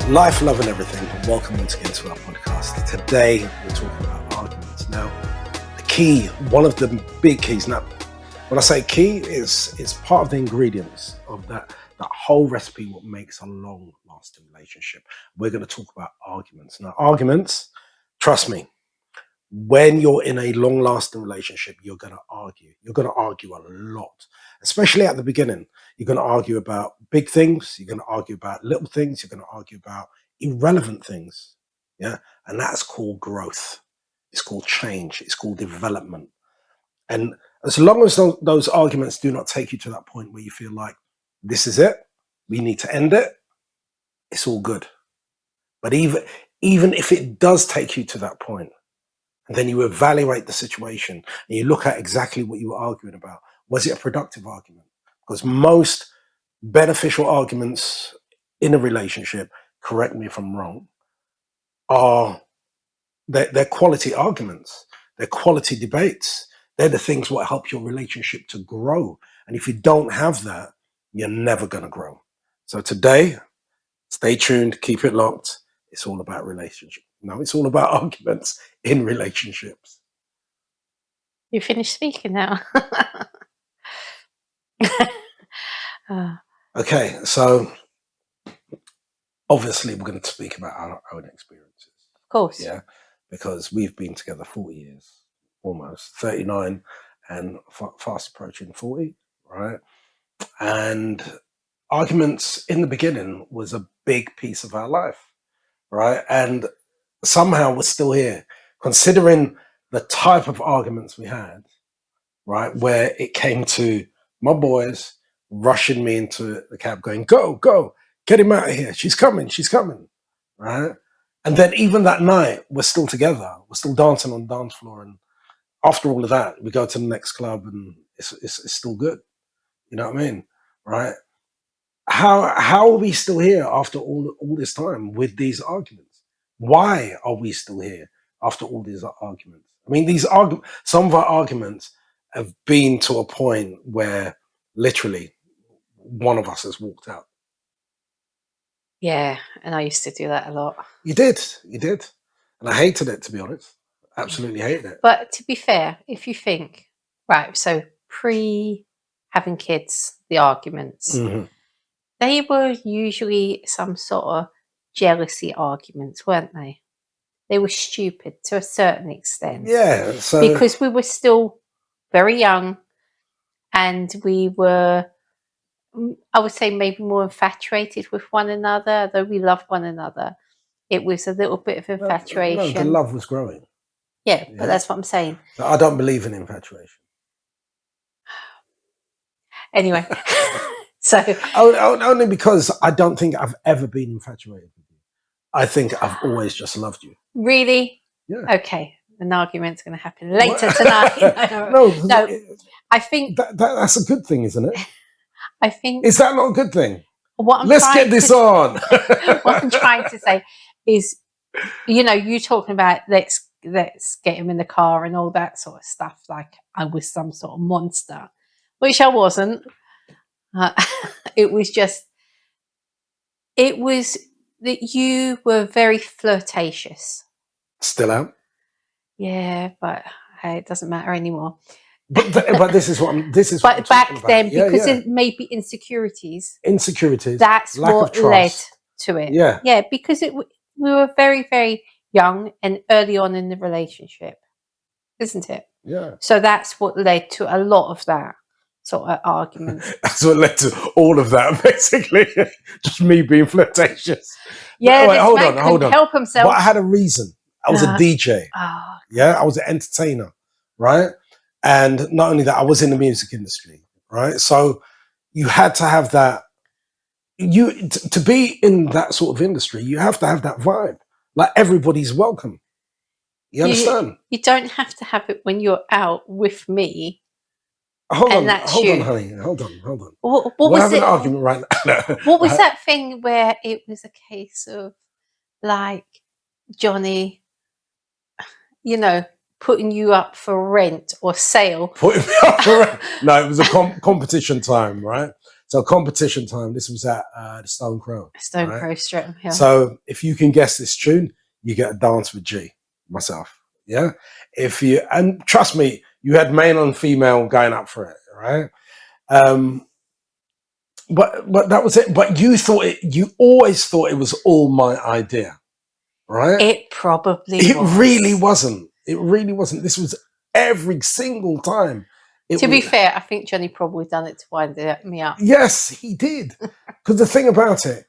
Life, love, and everything. Welcome once again to our podcast. Today, we're talking about arguments. Now, the key, one of the big keys. Now, when I say key, it's part of the ingredients of that whole recipe. What makes a long-lasting relationship? We're going to talk about arguments. Now, arguments. Trust me. When you're in a long-lasting relationship, you're going to argue. You're going to argue a lot, especially at the beginning. You're going to argue about big things. You're going to argue about little things. You're going to argue about irrelevant things. Yeah. And that's called growth. It's called change. It's called development. And as long as those arguments do not take you to that point where you feel like this is it, we need to end it, it's all good. But even if it does take you to that point, and then you evaluate the situation and you look at exactly what you were arguing about. Was it a productive argument? Because most beneficial arguments in a relationship, correct me if I'm wrong, are they're quality arguments. They're quality debates. They're the things what help your relationship to grow. And if you don't have that, you're never going to grow. So today, stay tuned, keep it locked. It's all about relationship. No, it's all about arguments in relationships. You finished speaking now. Okay, so obviously we're going to speak about our own experiences. Of course. Yeah, because we've been together 40 years, almost 39 and fast approaching 40, right? And arguments in the beginning was a big piece of our life, right? And somehow we're still here, considering the type of arguments we had, right? Where it came to my boys rushing me into the cab going, go, get him out of here. She's coming, right? And then even that night, we're still together. We're still dancing on the dance floor. And after all of that, we go to the next club and it's still good. You know what I mean? Right? How are we still here after all this time with these arguments? Why are we still here after all these arguments? I mean, some of our arguments have been to a point where literally one of us has walked out. Yeah, and I used to do that a lot. You did. And I hated it, to be honest. Absolutely hated it. But to be fair, if you think, right, so pre-having kids, the arguments, they were usually some sort of jealousy arguments, weren't they? They were stupid to a certain extent. Yeah. So because we were still very young and we were, I would say, maybe more infatuated with one another, though we loved one another. It was a little bit of infatuation. No, the love was growing. Yeah, but that's what I'm saying. I don't believe in infatuation. Anyway, so only because I don't think I've ever been infatuated with you. I think I've always just loved you. Really? Yeah. Okay, an argument's going to happen later tonight. No, I think that's a good thing, isn't it? I think is that not a good thing? Let's get this on. What I'm trying to say is, you talking about let's get him in the car and all that sort of stuff, like I was some sort of monster, which I wasn't. It was that you were very flirtatious. Still am. Yeah, but it doesn't matter anymore. But this is but back then, because it may be insecurities. That's what led to it. Yeah, because we were very, very young and early on in the relationship, isn't it? Yeah. So that's what led to a lot of that sort of argument. That's what led to all of that, basically. Just me being flirtatious. Yeah, hold on. Help himself. But I had a reason. I was a DJ. Yeah, I was an entertainer, right? And not only that, I was in the music industry, right? So you had to have that. To be in that sort of industry, you have to have that vibe. Like everybody's welcome. You understand? You don't have to have it when you're out with me. Hold on, honey. Hold on. What We're was having it? an argument right now. What was that thing where it was a case of like Johnny, putting you up for rent or sale? Putting me up for rent? No, it was a competition time, right? So competition time. This was at the Stone Crow. Stone right? Crow Streatham Hill. So if you can guess this tune, you get a dance with G. Myself, yeah. And trust me, you had male and female going up for it, right? But that was it. But you always thought it was all my idea, right? It probably It was. really wasn't. It really wasn't. This was every single time. To be fair, I think Johnny probably done it to wind me up. Yes, he did. Because the thing about it,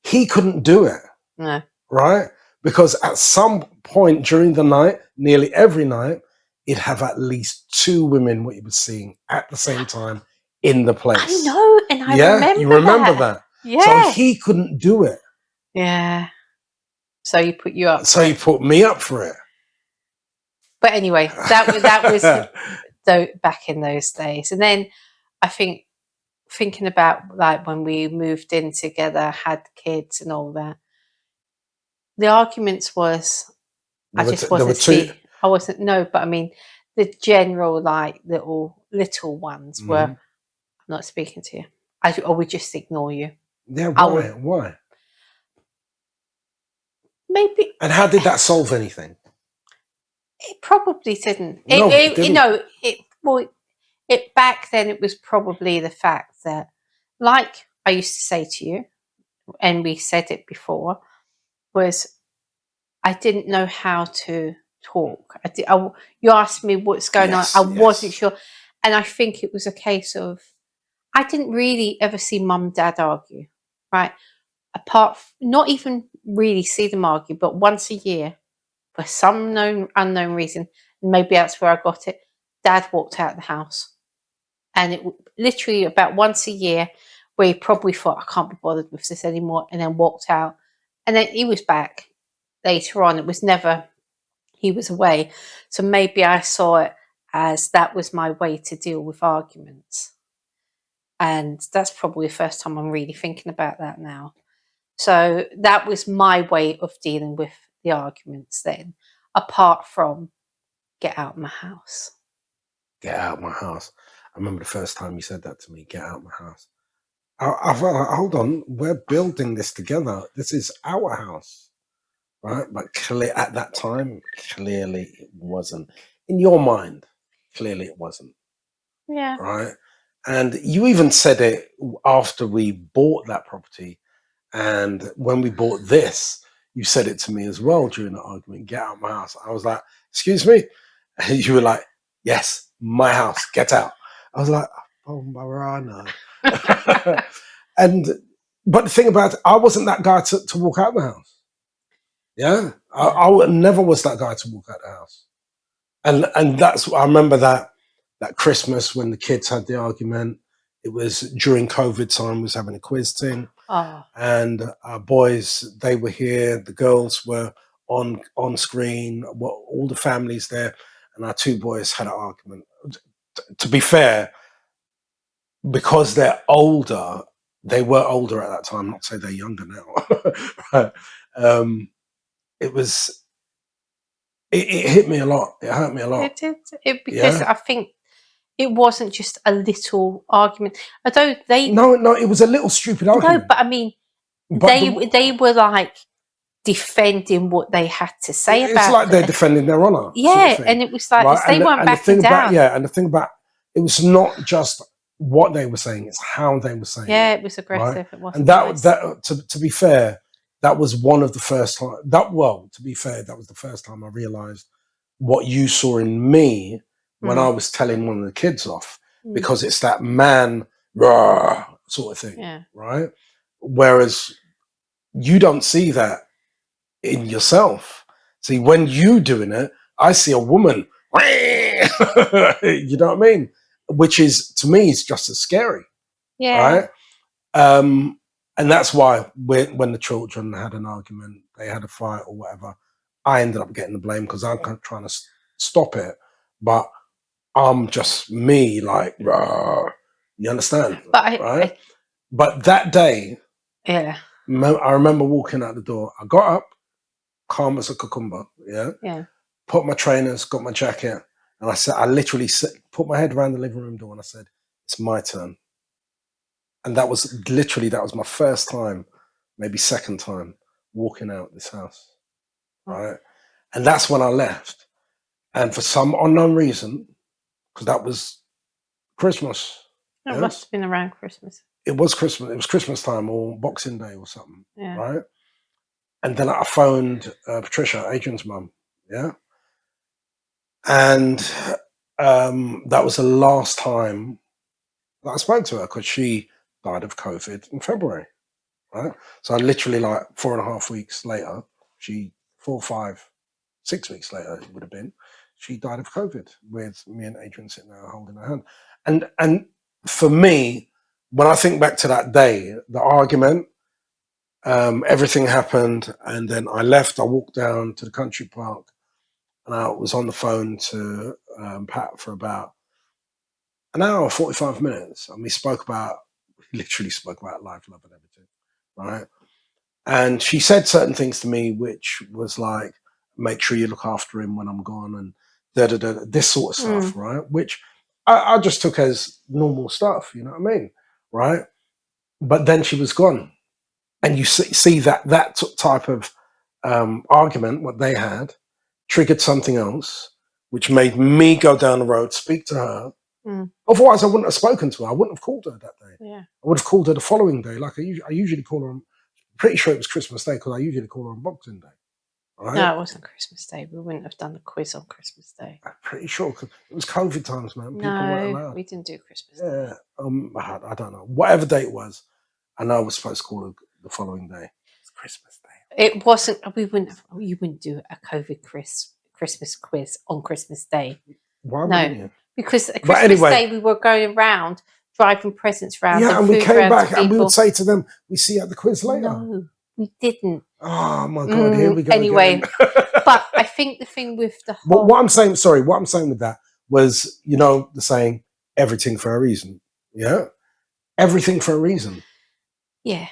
he couldn't do it. No. Right? Because at some point during the night, nearly every night, he'd have at least 2 women what he was seeing at the same time in the place. I know, and I remember you remember that. Yeah. So he couldn't do it. Yeah. So he put you up. So he put me up for it. But anyway, that was back in those days. And then I think thinking about like when we moved in together, had kids and all that, the arguments was I wasn't but I mean the general like little ones were I'm not speaking to you. I would just ignore you. Yeah, why? Maybe. And how did that solve anything? It probably didn't. It didn't. It back then it was probably the fact that, like I used to say to you, and we said it before, was I didn't know how to talk. You asked me what's going on. I wasn't sure, and I think it was a case of I didn't really ever see mum and dad argue, right? Not even really see them argue, but once a year, for some unknown reason, maybe that's where I got it, Dad walked out of the house. And it literally about once a year where he probably thought, I can't be bothered with this anymore, and then walked out. And then he was back later on. It was never, he was away. So maybe I saw it as that was my way to deal with arguments. And that's probably the first time I'm really thinking about that now. So that was my way of dealing with the arguments then, apart from get out of my house. Get out of my house. I remember the first time you said that to me, get out of my house. Hold on, we're building this together. This is our house, right? But at that time, clearly it wasn't. In your mind, clearly it wasn't. Yeah. Right? And you even said it after we bought that property. And when we bought this, you said it to me as well during the argument, get out of my house. I was like, excuse me? And you were like, yes, my house, get out. I was like, oh, Marana. But the thing about it, I wasn't that guy to walk out of the house. Yeah? I never was that guy to walk out of the house. And that's, I remember that Christmas when the kids had the argument. It was during COVID time, we was having a quiz thing. Oh. And our boys, they were here. The girls were on screen. All the families there. And our 2 boys had an argument. To be fair, because they're older, they were older at that time. Not to say they're younger now. It hit me a lot. It hurt me a lot. It did. Because I think it wasn't just a little argument. Although No, it was a little stupid argument. No, but I mean, they were like defending what they had to say about it. It's like they're defending their honour. Yeah, sort of and it was like right? They weren't backing down. And the thing about it was not just what they were saying; it's how they were saying. Yeah, it was aggressive. Right? It wasn't. And that to be fair, that was one of the first time. To be fair, that was the first time I realised what you saw in me when I was telling one of the kids off, because it's that man sort of thing, right? Whereas you don't see that in yourself. See, when you doing it, I see a woman, you know what I mean? Which is, to me, is just as scary, right? And that's why when the children had an argument, they had a fight or whatever, I ended up getting the blame because I'm trying to stop it, but I'm just me, like, you understand? Right? But that day, I remember walking out the door. I got up, calm as a cucumber, put my trainers, got my jacket, and I literally put my head around the living room door and I said, it's my turn. And that was my first time, maybe second time, walking out this house, right? And that's when I left. And for some unknown reason, because that was Christmas, It yeah? must have been around Christmas. It was Christmas. It was Christmas time or Boxing Day or something, Yeah. right? And then I phoned Patricia, Adrian's mum, yeah? And that was the last time that I spoke to her because she died of COVID in February, right? So I literally, like 4.5 weeks later, 4, 5, 6 weeks later, it would have been, she died of COVID with me and Adrian sitting there holding her hand. And for me, when I think back to that day, the argument, everything happened, and then I left. I walked down to the country park, and I was on the phone to Pat for about an hour, 45 minutes, and we literally spoke about life, love, and everything, right? And she said certain things to me, which was like, make sure you look after him when I'm gone, and this sort of stuff, right? Which I just took as normal stuff, you know what I mean? Right? But then she was gone. And you see that type of argument, what they had, triggered something else, which made me go down the road, speak to her. Otherwise, I wouldn't have spoken to her. I wouldn't have called her that day. Yeah. I would have called her the following day. Like I usually call her. Pretty sure it was Christmas Day because I usually call her on Boxing Day. Right? No, it wasn't Christmas Day. We wouldn't have done the quiz on Christmas Day. I'm pretty sure because it was COVID times, man. People weren't allowed. We didn't do Christmas Yeah, Day. I don't know. Whatever day it was, I know I was supposed to call her the following day. It's Christmas Day. It wasn't. You wouldn't do a COVID Christmas quiz on Christmas Day. Why wouldn't you? Because at Christmas Day we were going around driving presents around. Yeah, and we came back and we would say to them, "We see you at the quiz later." No, we didn't. Oh my God, here we go. Anyway, but I think the thing with the whole... what I'm saying with that was, the saying, everything for a reason. Yeah, everything for a reason. Yeah,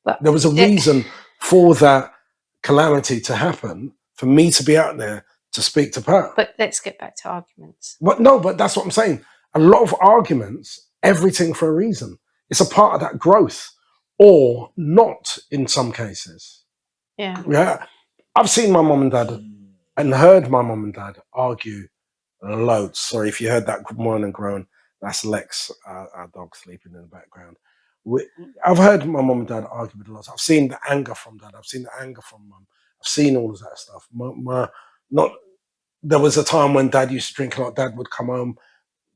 but there was a reason for that calamity to happen, for me to be out there to speak to Pat. But let's get back to arguments. But that's what I'm saying. A lot of arguments, everything for a reason. It's a part of that growth, or not in some cases. Yeah. I've seen my mom and dad and heard my mom and dad argue loads. Sorry if you heard that morning groan. That's Lex, our dog, sleeping in the background. I've heard my mom and dad argue with lots. I've seen the anger from dad. I've seen the anger from mum. I've seen all of that stuff. There was a time when dad used to drink a lot. Dad would come home,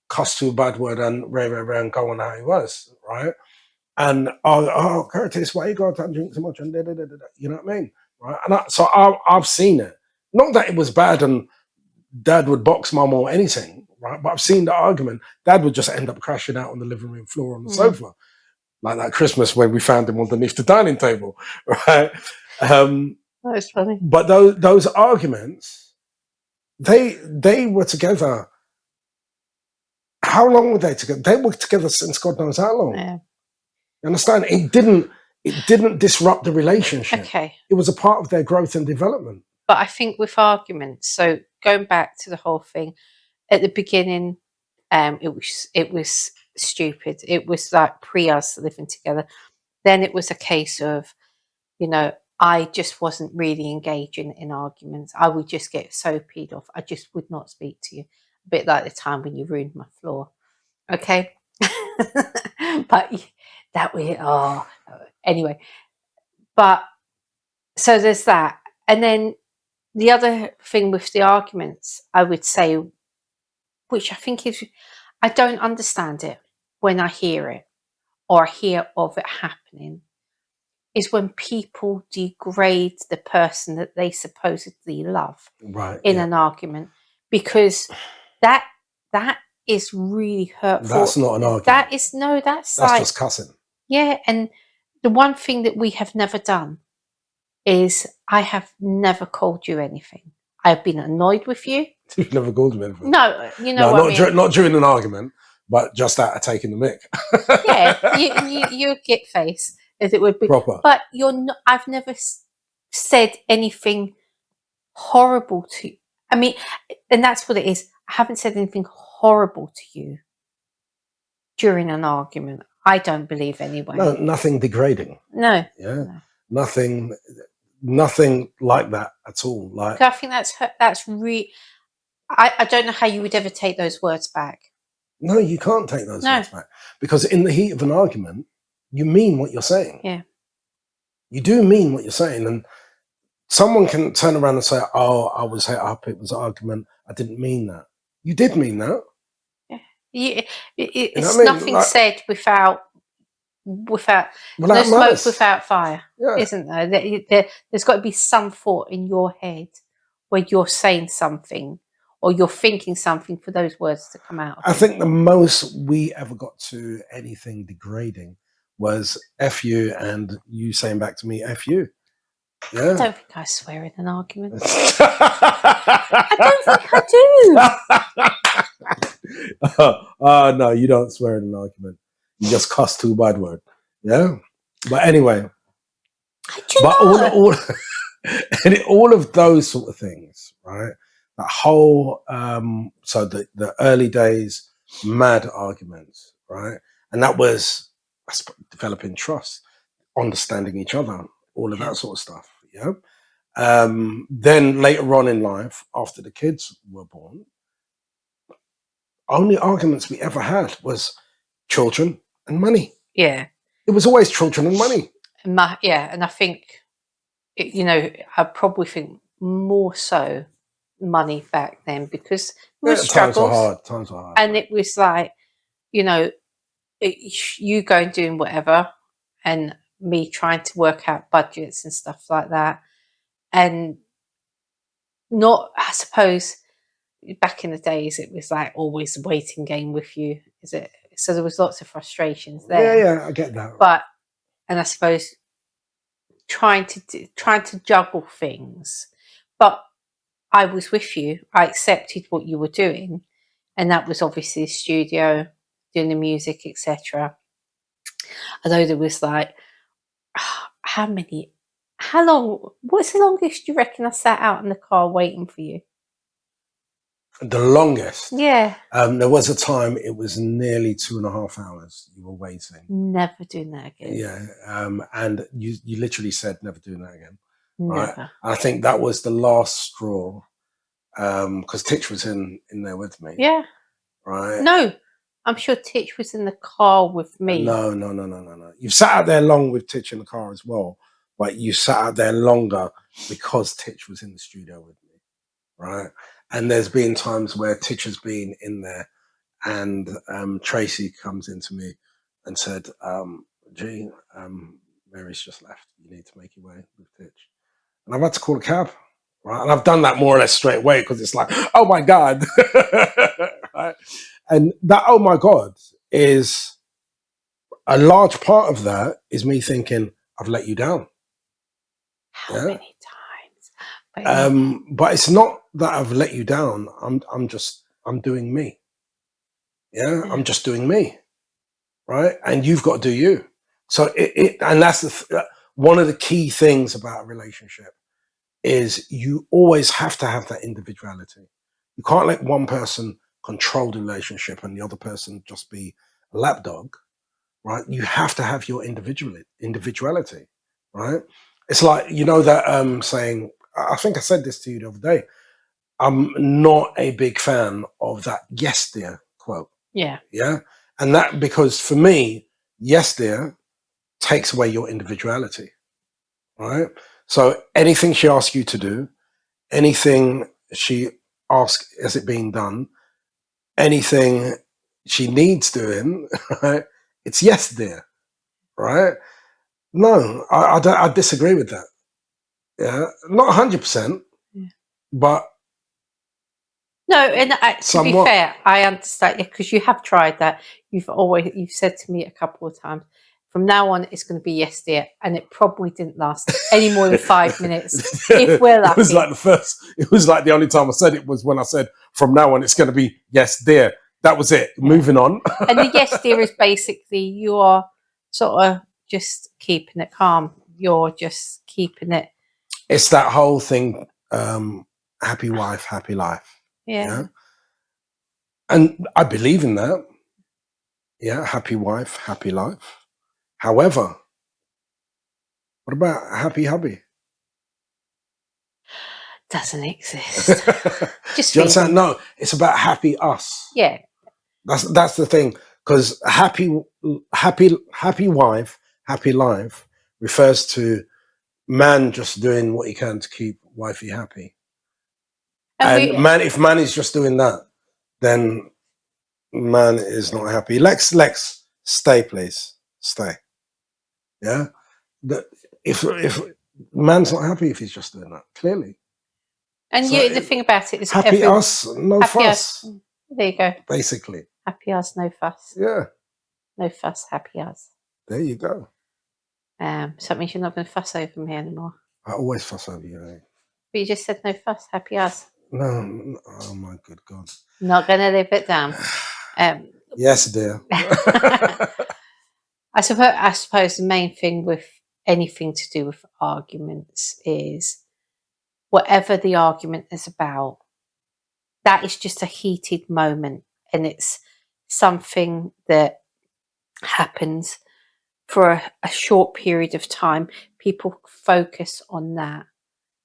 cuss to a bad word, and ray, and go on how he was, right? And Curtis, why you go out and drink so much? And you know what I mean, right? And so I've seen it. Not that it was bad, and dad would box mum or anything, right? But I've seen the argument. Dad would just end up crashing out on the living room floor on the sofa, like that Christmas when we found him underneath the dining table, right? That's funny. But those arguments, they were together. How long were they together? They were together since God knows how long. Yeah. You understand? It didn't disrupt the relationship. Okay. It was a part of their growth and development. But I think with arguments, so going back to the whole thing, at the beginning, it was stupid. It was like pre us living together. Then it was a case of, I just wasn't really engaging in arguments. I would just get so peed off. I just would not speak to you. A bit like the time when you ruined my floor. Okay. But that way, anyway. But so there's that. And then the other thing with the arguments, I would say, which I think is, I don't understand it when I hear it or hear of it happening, is when people degrade the person that they supposedly love in an argument, because that is really hurtful. That's not an argument. That's just cussing. Yeah, and the one thing that we have never done is I have never called you anything. I've been annoyed with you. You've never called me anything? No, what I mean? Not during an argument, but just out of taking the mick. Yeah, you're a git face, as it would be. Proper. But you're not. I've never said anything horrible to you. I mean, and that's what it is. I haven't said anything horrible to you during an argument. I don't believe anyway. No, nothing degrading. No. Yeah, No. nothing like that at all. Like, I think that's I don't know how you would ever take those words back. no, you can't take those No. words back, because in the heat of an argument, you mean what you're saying. Yeah. You do mean what you're saying, and someone can turn around and say, "Oh, I was hit up. It was an argument. I didn't mean that." You did mean that. Yeah. You know It's what I mean? nothing Like, said without without no smoke malice. without fire, Yeah. isn't there? There's got to be some thought in your head where you're saying something or you're thinking something for those words to come out of I you. think the most we ever got to anything degrading was F you, and you saying back to me, F you. Yeah. I don't think I swear in an argument. I don't think I do. No, you don't swear in an argument. You just cuss two bad word. Yeah. But anyway, all and all of those sort of things, right? That whole so the early days, mad arguments, right? And that was developing trust, understanding each other, all of that sort of stuff. Yeah. Then later on in life, after the kids were born, only arguments we ever had was children and money. Yeah. It was always children and money. And I think, I probably think more so money back then because there was struggles. Times were hard. And it was like, you going doing whatever and me trying to work out budgets and stuff like that. And not, I suppose, back in the days, it was like always a waiting game with you. So there was lots of frustrations there. Yeah, I get that. And I suppose trying to juggle things, but I was with you. I accepted what you were doing, and that was obviously the studio, doing the music, etc. Although there was like, how long? What's the longest you reckon I sat out in the car waiting for you? The longest. Yeah. There was a time it was nearly 2.5 hours you were waiting. Never doing that again. Yeah. And you literally said never doing that again. Never. Right? I think that was the last straw. Because Titch was in there with me. Yeah. Right. No, I'm sure Titch was in the car with me. No. You've sat out there long with Titch in the car as well, but you sat out there longer because Titch was in the studio with me. Right. And there's been times where Titch has been in there and Tracy comes into me and said, G, Mary's just left. You need to make your way with Titch. And I've had to call a cab. Right. And I've done that more or less straight away because it's like, oh my God. Right. And that, oh my God, is a large part of that is me thinking, I've let you down. How many times? But it's not that I've let you down. I'm doing me. Yeah, I'm just doing me. Right. And you've got to do you. So and that's one of the key things about a relationship is you always have to have that individuality. You can't let one person control the relationship and the other person just be a lapdog. Right. You have to have your individuality. Right. It's like, that saying, I think I said this to you the other day. I'm not a big fan of that "yes dear" quote. Yeah. Yeah. And that, because for me, "yes dear" takes away your individuality. Right. So anything she asks you to do, anything she asks, is it being done? Anything she needs doing, right? It's "yes dear." Right. No, I disagree with that. Yeah. Not 100%, but no, and to somewhat. be fair, I understand because you have tried that. You've said to me a couple of times, from now on, it's going to be "yes, dear," and it probably didn't last any more than 5 minutes. If we're lucky, it was like the only time I said it was when I said, "From now on, it's going to be "yes, dear." That was it. Yeah. Moving on. And the "yes, dear" is basically you are sort of just keeping it calm. You're just keeping it. It's that whole thing. Happy wife, happy life. Yeah. And I believe in that. Yeah, happy wife, happy life. However, what about happy hubby? Doesn't exist. Do Just you understand? feeling. No, it's about happy us. Yeah. That's the thing. Because happy wife, happy life refers to man just doing what he can to keep wifey happy. And And we man, if man is just doing that, then man is not happy. Lex, stay, please, stay. Yeah, that if man's not happy if he's just doing that, clearly. and So you the thing about it is happy us, no happy us. fuss, There you go. basically. Happy us, no fuss. Yeah, No fuss, happy us. there you go. So that means you're not going to fuss over me anymore. I always fuss over you. Eh? But you just said no fuss, happy us. No, oh my good God. Not going to live it down. Yes, dear. I suppose the main thing with anything to do with arguments is whatever the argument is about, that is just a heated moment, and it's something that happens for a short period of time. People focus on that,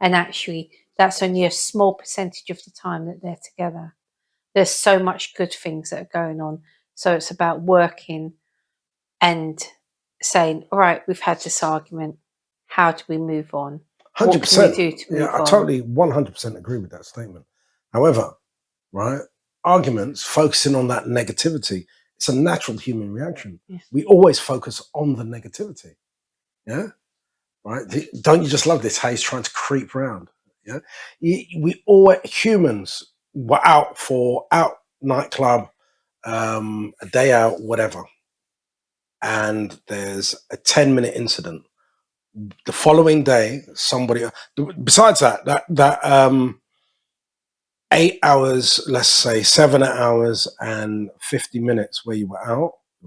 and actually that's only a small percentage of the time that they're together. There's so much good things that are going on, so it's about working and saying, all right, we've had this argument, how do we move on? What can we 100%. do to Yeah, move I on? totally 100% agree with that statement. However, right, arguments focusing on that negativity, it's a natural human reaction. Yeah. We always focus on the negativity. Yeah. Right. Don't you just love this? How he's trying to creep around. Yeah. We all humans were out nightclub, a day out, whatever. And there's a 10-minute incident. The following day, somebody besides that 8 hours, let's say 7 hours and 50 minutes where you were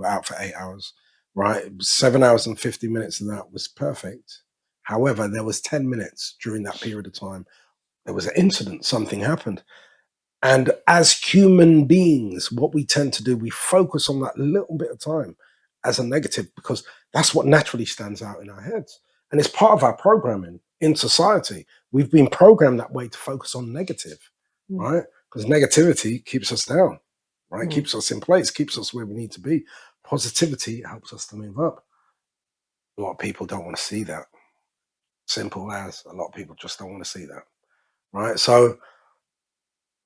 out for 8 hours, right? 7 hours and 50 minutes of that was perfect. However, there was 10 minutes during that period of time. There was an incident, something happened. And as human beings, what we tend to do, we focus on that little bit of time as a negative because that's what naturally stands out in our heads. And it's part of our programming in society. We've been programmed that way to focus on negative, right? Because negativity keeps us down, right? Keeps us in place, keeps us where we need to be. Positivity helps us to move up. A lot of people don't want to see that. Simple as a lot of people just don't want to see that, right? So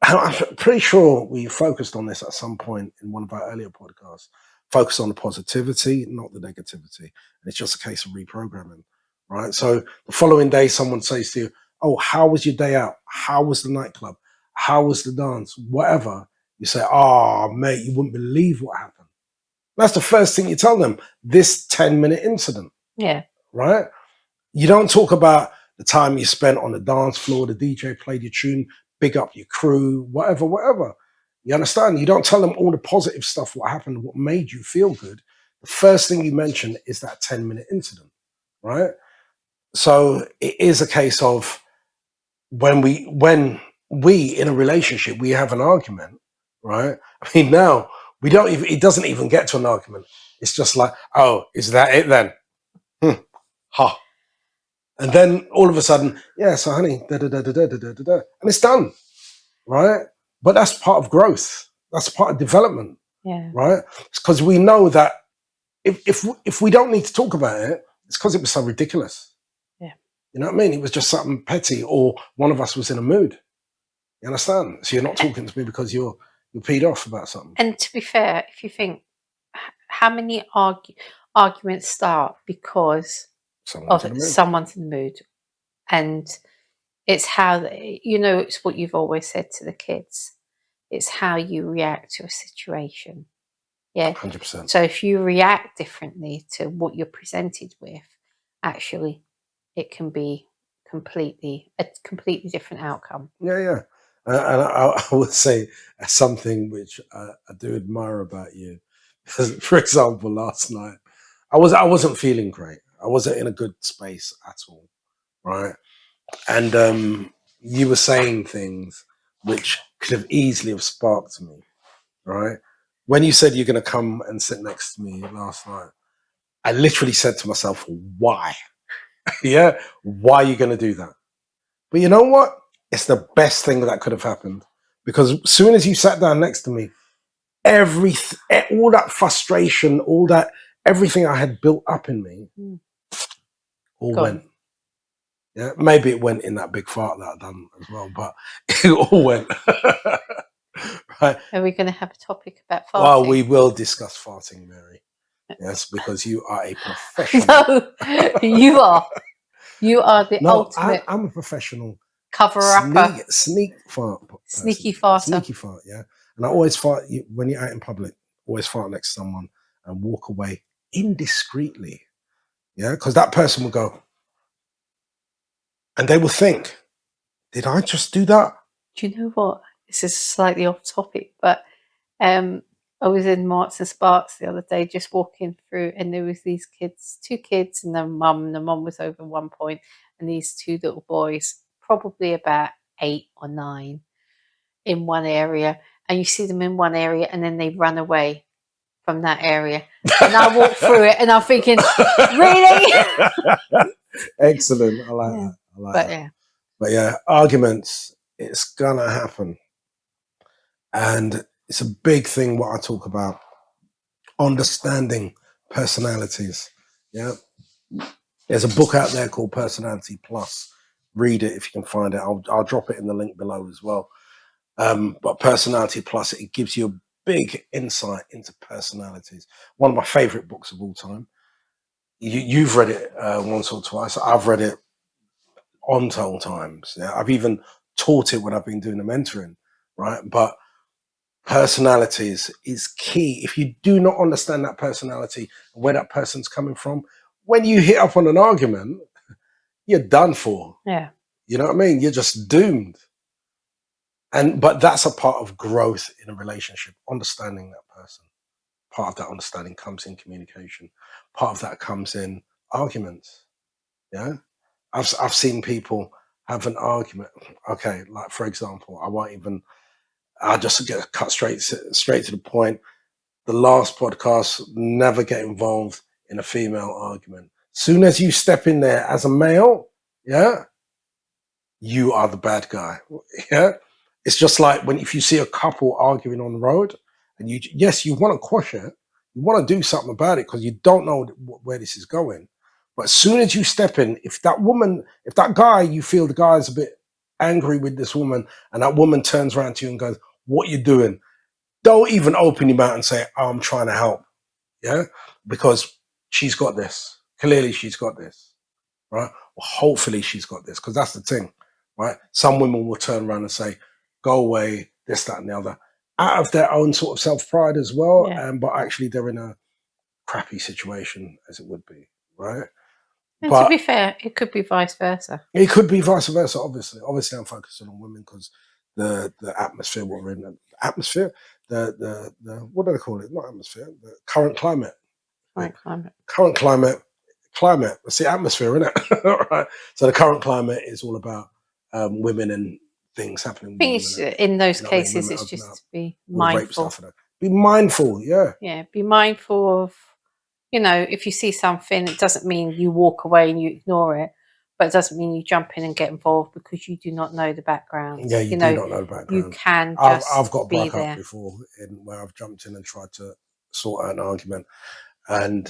I'm pretty sure we focused on this at some point in one of our earlier podcasts. Focus on the positivity, not the negativity. And it's just a case of reprogramming, right? So the following day, someone says to you, "Oh, how was your day out? How was the nightclub? How was the dance? Whatever." You say, "Oh, mate, you wouldn't believe what happened." That's the first thing you tell them. This 10-minute incident, Yeah. right? You don't talk about the time you spent on the dance floor, the DJ played your tune, big up your crew, whatever, whatever. You understand? You don't tell them all the positive stuff, what happened, what made you feel good. The first thing you mention is that 10-minute incident, right? So it is a case of when we in a relationship, we have an argument, right? I mean, now we don't even, it doesn't even get to an argument. It's just like, oh, is that it then? Ha. And then all of a sudden, yeah, so honey, da da da da da da da da, and it's done, right? But that's part of growth. That's part of development, Yeah. right? It's because we know that if we don't need to talk about it, it's because it was so ridiculous. Yeah. You know what I mean? It was just something petty, or one of us was in a mood. You understand? So you're not talking to me because you're peed off about something. And to be fair, if you think how many arguments start because Someone's in a mood. someone's in the mood, and it's how it's what you've always said to the kids. It's how you react to a situation. Yeah. 100%. So if you react differently to what you're presented with, actually, it can be a completely different outcome. Yeah, yeah. And I would say something which I do admire about you. For example, last night I wasn't feeling great. I wasn't in a good space at all, right? And you were saying things which could have easily have sparked me, right? when you said you're going to come and sit next to me last night, I literally said to myself, why? Yeah, why are you going to do that? But you know what? It's the best thing that could have happened, because as soon as you sat down next to me, all that frustration, all that everything I had built up in me, all Gone. went. Yeah, maybe it went in that big fart that I done as well, but it all went. Right. Are we going to have a topic about farting? Well, we will discuss farting, Mary. Yes, because you are a professional. No, you are. You are the No, ultimate I'm a professional cover-upper, sneak fart person. sneaky farter. Sneaky fart, yeah. And I always fart when you're out in public. Always fart next to someone and walk away indiscreetly. Yeah, because that person will go, and they will think, "Did I just do that?" Do you know what? This is slightly off topic, but I was in Marks and Sparks the other day, just walking through, and there was these kids, 2 kids, and their mum. The mum was over one point, and these 2 little boys, probably about 8 or 9, in one area. And you see them in one area, and then they run away from that area. And I walk through it, and I'm thinking, really? Excellent. I like that. I like that. But yeah, arguments, it's gonna happen. And it's a big thing what I talk about. Understanding personalities. Yeah. There's a book out there called Personality Plus. Read it if you can find it. I'll drop it in the link below as well. But Personality Plus, it gives you a big insight into personalities. One of my favorite books of all time. You've read it once or twice. I've read it untold times. Yeah? I've even taught it when I've been doing the mentoring, right? But personalities is key. If you do not understand that personality and where that person's coming from, when you hit up on an argument, you're done for. Yeah. You know what I mean? You're just doomed. But that's a part of growth in a relationship, understanding that person. Part of that understanding comes in communication. Part of that comes in arguments. Yeah. I've seen people have an argument. Okay, like for example, I'll just get cut straight to the point. The last podcast, never get involved in a female argument. Soon as you step in there as a male, yeah, you are the bad guy. Yeah. It's just like if you see a couple arguing on the road, and you want to quash it, you want to do something about it because you don't know where this is going. But as soon as you step in, if that guy, you feel the guy's a bit angry with this woman, and that woman turns around to you and goes, "What you doing?" Don't even open your mouth and say, "Oh, I'm trying to help." Yeah, because she's got this. Clearly, she's got this, right? Well, hopefully, she's got this, because that's the thing, right? Some women will turn around and say, "Go away," this, that, and the other, out of their own sort of self-pride as well. Yeah. But actually, they're in a crappy situation, as it would be, right? And to be fair, it could be vice versa. It could be vice versa, obviously. Obviously, I'm focusing on women because the atmosphere we're in, the what do they call it? Not atmosphere, the current climate. Current climate. It's the atmosphere, isn't it? Right. So the current climate is all about women and things happening. I think in those cases, it's just to be mindful. Be mindful, yeah. Yeah, be mindful of, if you see something, it doesn't mean you walk away and you ignore it, but it doesn't mean you jump in and get involved because you do not know the background. Yeah, you do not know the background. You can just I've got be broke there up before where I've jumped in and tried to sort out an argument, and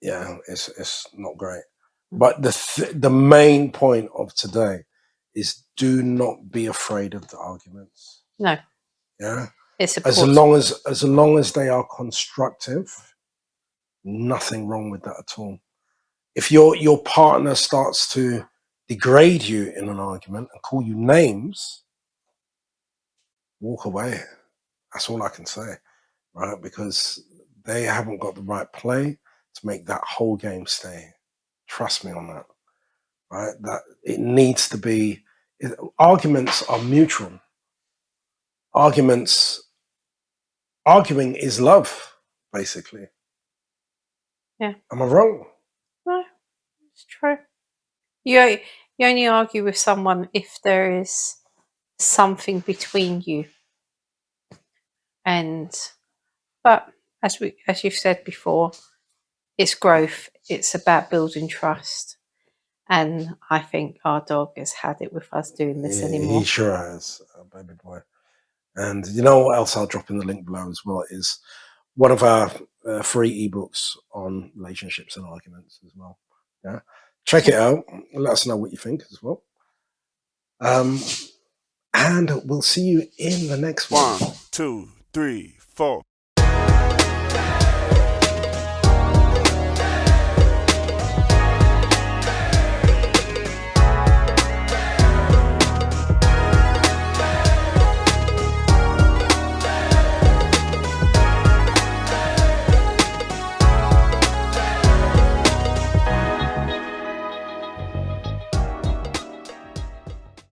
yeah, it's not great. But the main point of today is, do not be afraid of the arguments. No. Yeah. It's as long as they are constructive, nothing wrong with that at all. If your partner starts to degrade you in an argument and call you names, walk away. That's all I can say, right? Because they haven't got the right play to make that whole game stay. Trust me on that, right? That it needs to be. Arguments are mutual. Arguing is love, basically. Yeah. Am I wrong? No, it's true. You only argue with someone if there is something between you. And But as you've said before, it's growth. It's about building trust. And I think our dog has had it with us doing this anymore. He sure has, baby boy. And you know what else I'll drop in the link below as well is one of our free ebooks on relationships and arguments as well. Yeah, check it out. Let us know what you think as well. And we'll see you in the next one. 1, 2, 3, 4.